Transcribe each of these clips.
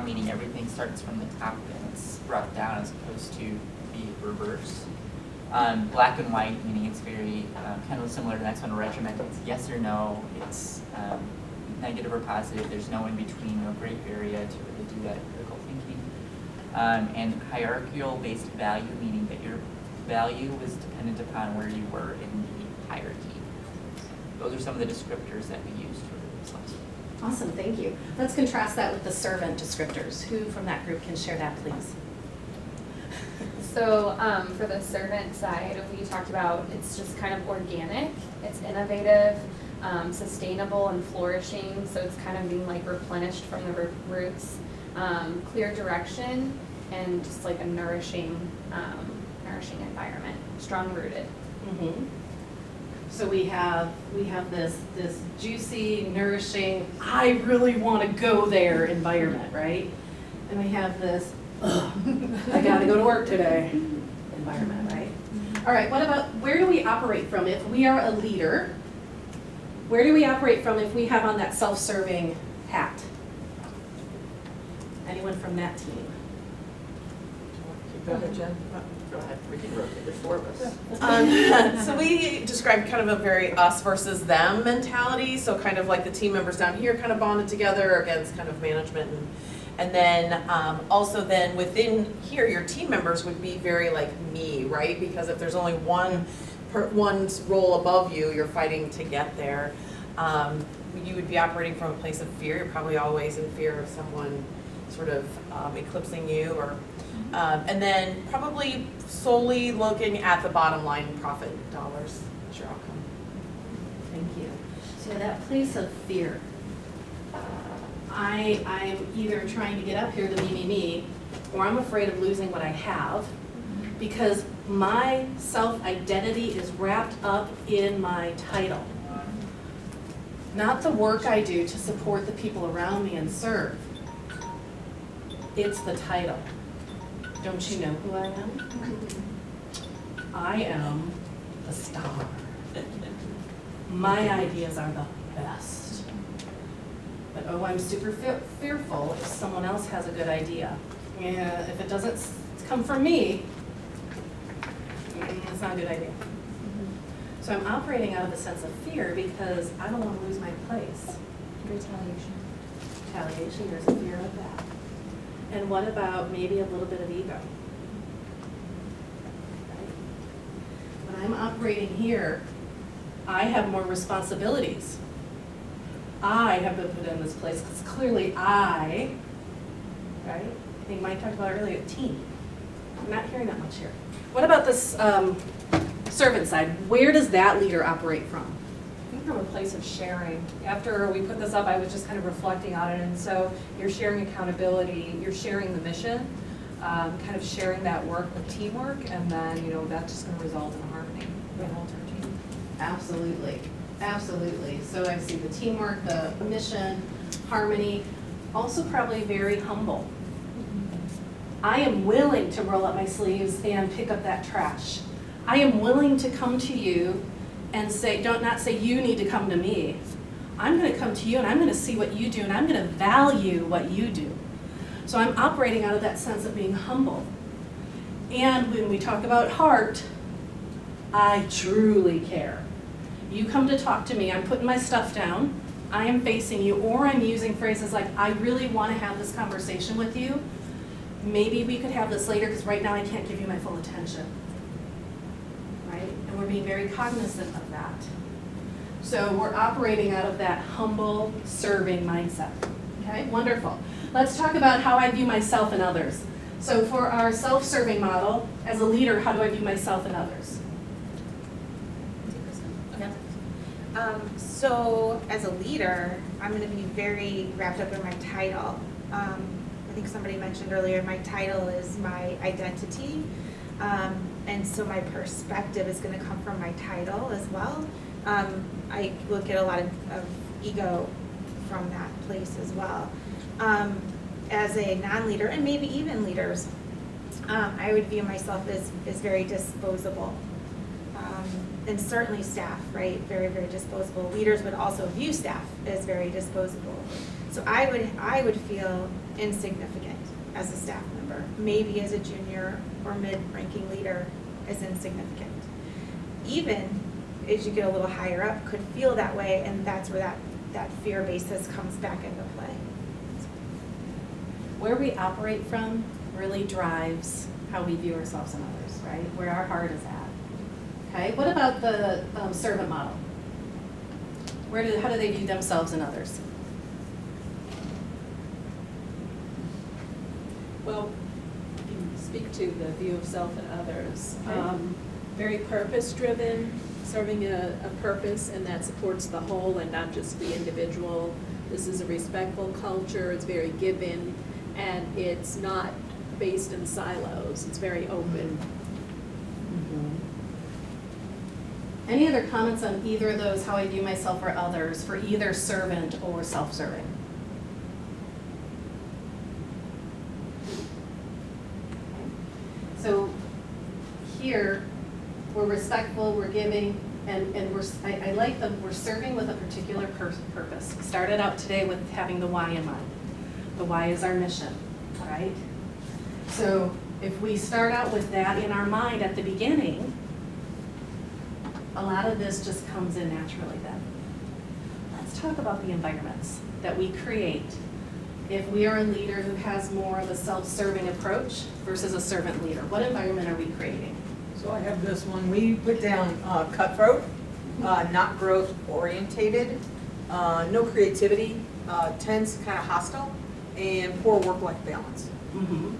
meaning everything starts from the top and it's brought down as opposed to the reverse. Black and white, meaning it's very kind of similar to the next one, regimented. It's yes or no, it's negative or positive, there's no in between, no gray area to really do that critical thinking. And hierarchical based value, meaning that your value was dependent upon where you were in the hierarchy. Those are some of the descriptors that we used for this lesson. Awesome, thank you. Let's contrast that with the servant descriptors. Who from that group can share that, please? So for the servant side, we talked about it's just kind of organic, it's innovative, sustainable and flourishing, so it's kind of being like replenished from the roots, clear direction, and just like a nourishing environment, strong rooted. Mm-hmm. So we have this juicy, nourishing, I really want to go there environment, right? And we have this, ugh, I got to go to work today environment, right? All right, what about, where do we operate from if we are a leader? Where do we operate from if we have on that self-serving hat? Anyone from that team? Go ahead, Jen. Go ahead, we can rotate, there's 4 of us. So we described kind of a very us versus them mentality. So kind of like the team members down here kind of bonded together against kind of management. And then also then within here, your team members would be very like me, right? Because if there's only one's role above you, you're fighting to get there. You would be operating from a place of fear. You're probably always in fear of someone sort of eclipsing you, or and then probably solely looking at the bottom line profit dollars as your outcome. Thank you. So that place of fear. I'm either trying to get up here to me, or I'm afraid of losing what I have because my self-identity is wrapped up in my title. Not the work I do to support the people around me and serve. It's the title. Don't you know who I am? I am the star. My ideas are the best. But oh, I'm super fearful if someone else has a good idea. Yeah, if it doesn't come from me, it's not a good idea. So I'm operating out of a sense of fear because I don't want to lose my place. Retaliation. Retaliation, there's a fear of that. And what about maybe a little bit of ego? Right? When I'm operating here, I have more responsibilities. I have been put in this place because clearly right? I think Mike talked about earlier, team. I'm not hearing that much here. What about this servant side? Where does that leader operate from? I think from a place of sharing. After we put this up, I was just kind of reflecting on it, and so you're sharing accountability, you're sharing the mission, kind of sharing that work with teamwork, and then, you know, that's just going to result in harmony for the whole team. Absolutely, absolutely. So I see the teamwork, the mission, harmony, also probably very humble. I am willing to roll up my sleeves and pick up that trash. I am willing to come to you and say, not say you need to come to me. I'm going to come to you and I'm going to see what you do and I'm going to value what you do. So I'm operating out of that sense of being humble. And when we talk about heart, I truly care. You come to talk to me, I'm putting my stuff down, I am facing you, or I'm using phrases like, I really want to have this conversation with you. Maybe we could have this later because right now I can't give you my full attention. Right? And we're being very cognizant of that. So we're operating out of that humble, serving mindset. Okay, wonderful. Let's talk about how I view myself and others. So for our self-serving model, as a leader, how do I view myself and others? So as a leader, I'm going to be very wrapped up in my title. I think somebody mentioned earlier, my title is my identity. And so my perspective is going to come from my title as well. I look at a lot of ego from that place as well. As a non-leader, and maybe even leaders, I would view myself as very disposable. And certainly staff, right? Very, very disposable. Leaders would also view staff as very disposable. So I would feel insignificant as a staff member. Maybe as a junior or mid-ranking leader is insignificant. Even as you get a little higher up, could feel that way, and that's where that fear basis comes back into play. Where we operate from really drives how we view ourselves and others, right? Where our heart is at. Okay, what about the servant model? How do they view themselves and others? Well, you can speak to the view of self and others. Okay. Very purpose-driven, serving a purpose, and that supports the whole and not just the individual. This is a respectful culture, it's very giving, and it's not based in silos, it's very open. Any other comments on either of those, how I view myself or others, for either servant or self-serving? So here, we're respectful, we're giving, and I like we're serving with a particular purpose. We started out today with having the why in mind. The why is our mission, right? So if we start out with that in our mind at the beginning, a lot of this just comes in naturally then. Let's talk about the environments that we create if we are a leader who has more of a self-serving approach versus a servant leader. What environment are we creating? So I have this one, we put down cutthroat, not growth orientated, no creativity, tense, kind of hostile, and poor work-life balance. Mm-hmm.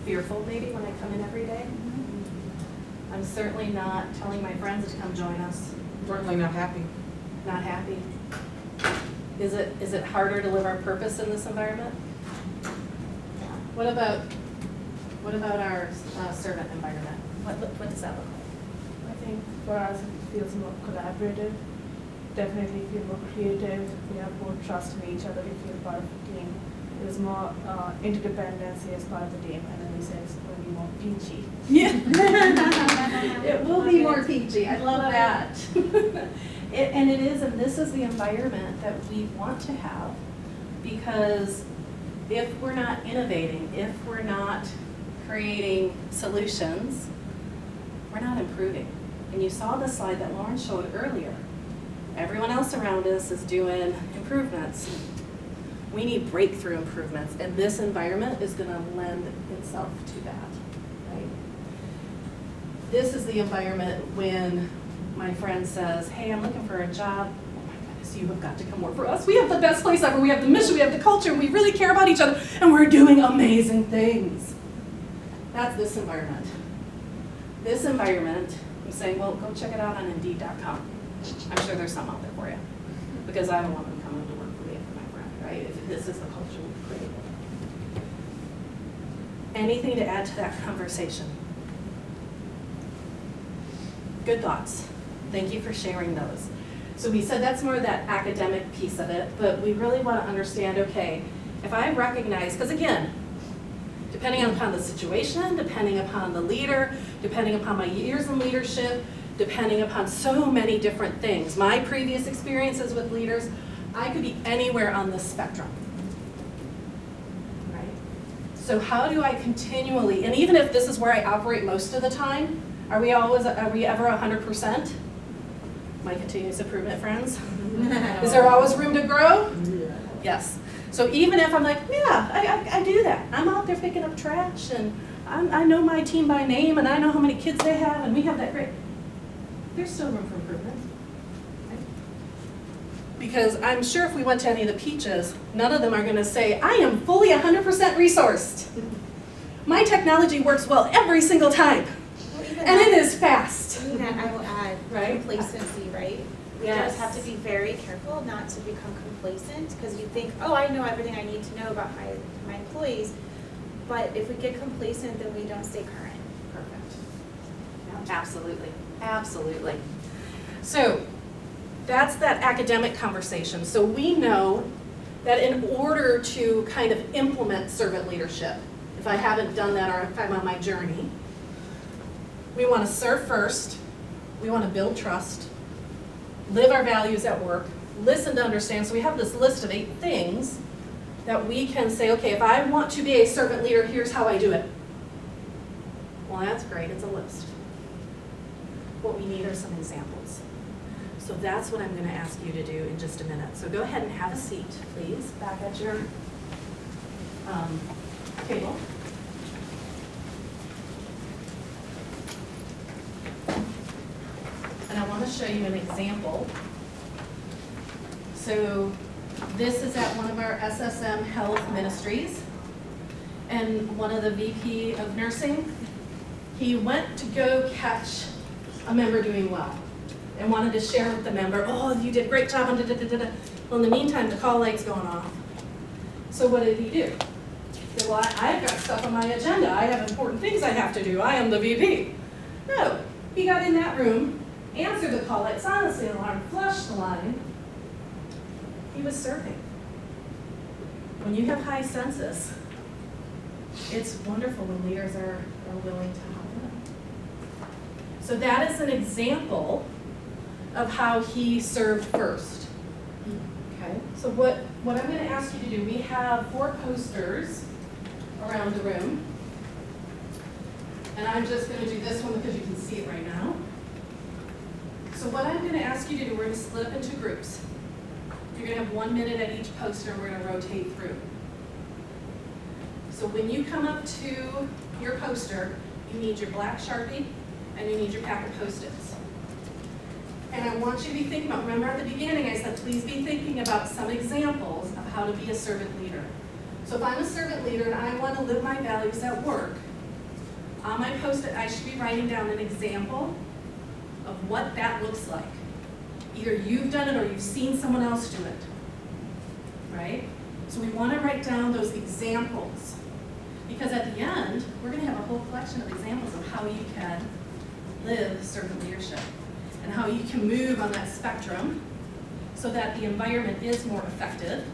Fearful maybe when I come in every day? I'm certainly not telling my friends to come join us. Certainly not happy. Not happy. Is it harder to live our purpose in this environment? What about our servant environment? What does that look like? I think for us it feels more collaborative, definitely feel more creative, we have more trust in each other, we feel part of the team. There's more interdependency as part of the team, and then we say it's going to be more peachy. Yeah. It will be more peachy, I love that. And it is, and this is the environment that we want to have, because if we're not innovating, if we're not creating solutions, we're not improving. And you saw the slide that Lauren showed earlier. Everyone else around us is doing improvements. We need breakthrough improvements, and this environment is going to lend itself to that, right? This is the environment when my friend says, hey, I'm looking for a job. Oh my goodness, you have got to come work for us. We have the best place ever. We have the mission, we have the culture, we really care about each other, and we're doing amazing things. That's this environment. This environment, I'm saying, well, go check it out on Indeed.com. I'm sure there's some out there for you, because I don't want them coming to work for me and for my friend, right? If this is the culture we've created. Anything to add to that conversation? Good thoughts. Thank you for sharing those. So we said that's more of that academic piece of it, but we really want to understand, okay, if I recognize, because again, depending upon the situation, depending upon the leader, depending upon my years in leadership, depending upon so many different things, my previous experiences with leaders, I could be anywhere on this spectrum, right? So how do I continually, and even if this is where I operate most of the time, are we ever 100%? My continuous improvement, friends? Is there always room to grow? Yeah. Yes. So even if I'm like, yeah, I do that. I'm out there picking up trash, and I know my team by name, and I know how many kids they have, and we have that great. There's still room for improvement. Right? Because I'm sure if we went to any of the Peaches, none of them are going to say, I am fully 100% resourced. My technology works well every single time. And it is fast. Even that, I will add Right? complacency, right? We Yes. just have to be very careful not to become complacent, because you think, oh, I know everything I need to know about my employees. But if we get complacent, then we don't stay current. Perfect. Yeah, absolutely. Absolutely. So that's that academic conversation. So we know that in order to kind of implement servant leadership, if I haven't done that or if I'm on my journey, we want to serve first, we want to build trust, live our values at work, listen to understand. So we have this list of 8 things that we can say, okay, if I want to be a servant leader, here's how I do it. Well, that's great, it's a list. What we need are some examples. So that's what I'm gonna ask you to do in just a minute. So go ahead and have a seat, please, back at your table. And I want to show you an example. So this is at one of our SSM Health Ministries. And one of the VP of nursing, he went to go catch a member doing well and wanted to share with the member, oh, you did a great job, and da-da-da-da-da. Well, in the meantime, the call light's going off. So what did he do? He said, well, I've got stuff on my agenda. I have important things I have to do. I am the VP. No, he got in that room, answered the call light, silenced the alarm, flushed the line. He was serving. When you have high census, it's wonderful when leaders are willing to help them. So that is an example of how he served first. Okay, so what I'm going to ask you to do, we have 4 posters around the room. And I'm just going to do this one because you can see it right now. So what I'm going to ask you to do, we're going to split up into groups. You're going to have 1 minute at each poster, and we're going to rotate through. So when you come up to your poster, you need your black Sharpie, and you need your pack of Post-its. And I want you to be thinking about, remember at the beginning I said, please be thinking about some examples of how to be a servant leader. So if I'm a servant leader and I want to live my values at work, on my Post-it I should be writing down an example of what that looks like. Either you've done it or you've seen someone else do it, right? So we want to write down those examples, because at the end, we're going to have a whole collection of examples of how you can live servant leadership and how you can move on that spectrum so that the environment is more effective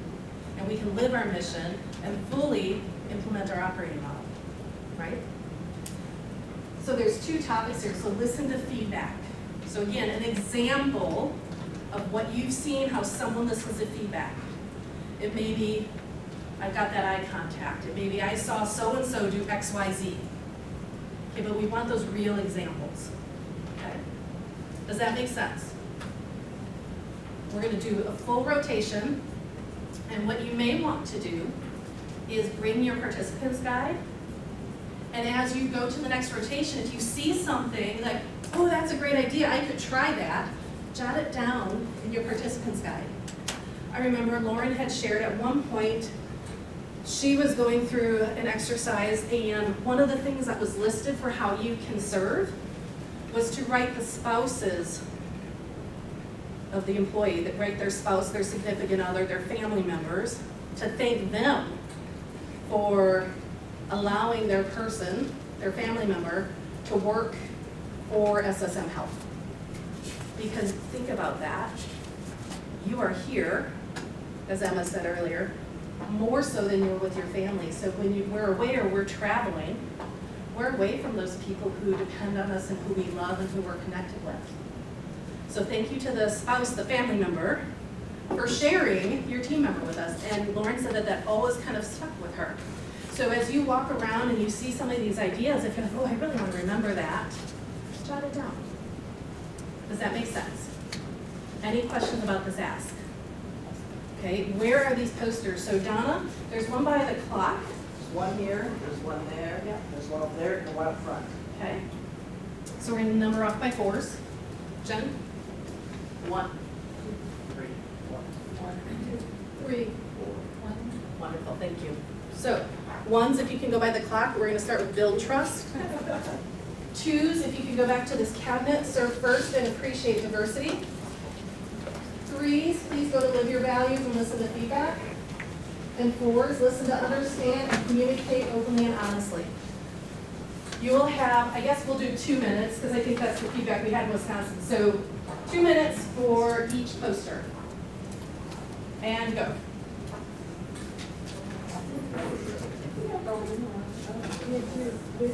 and we can live our mission and fully implement our operating model, right? So there's 2 topics here, so listen to feedback. So again, an example of what you've seen, how someone listens to feedback. It may be, I've got that eye contact. It may be, I saw so-and-so do X, Y, Z. Okay, but we want those real examples, okay? Does that make sense? We're gonna do a full rotation, and what you may want to do is bring your participants guide, and as you go to the next rotation, if you see something like, oh, that's a great idea, I could try that, jot it down in your participants guide. I remember Lauren had shared at one point, she was going through an exercise, and one of the things that was listed for how you can serve was to write the spouses of the employee, that write their spouse, their significant other, their family members, to thank them for allowing their person, their family member, to work for SSM Health. Because think about that, you are here, as Emma said earlier, more so than you're with your family. So when we're away or we're traveling, we're away from those people who depend on us and who we love and who we're connected with. So thank you to the spouse, the family member, for sharing your team member with us. And Lauren said that that always kind of stuck with her. So as you walk around and you see some of these ideas, if you're like, oh, I really want to remember that, just jot it down. Does that make sense? Any questions about this ask? Okay, where are these posters? So Donna, there's one by the clock. There's one here, there's one there, Yep. there's one up there, and one up front. Okay. So we're gonna number off by 4s. Jen? 1, 3, 1, 2, 3, 4, 1. Wonderful, thank you. So 1s, if you can go by the clock, we're gonna start with build trust. 2s, if you can go back to this cabinet, serve first and appreciate diversity. 3s, please go to live your values and listen to feedback. And 4s, listen to understand and communicate openly and honestly. You will have, I guess we'll do 2 minutes, because I think that's the feedback we had in Wisconsin. So 2 minutes for each poster. And go. Yeah.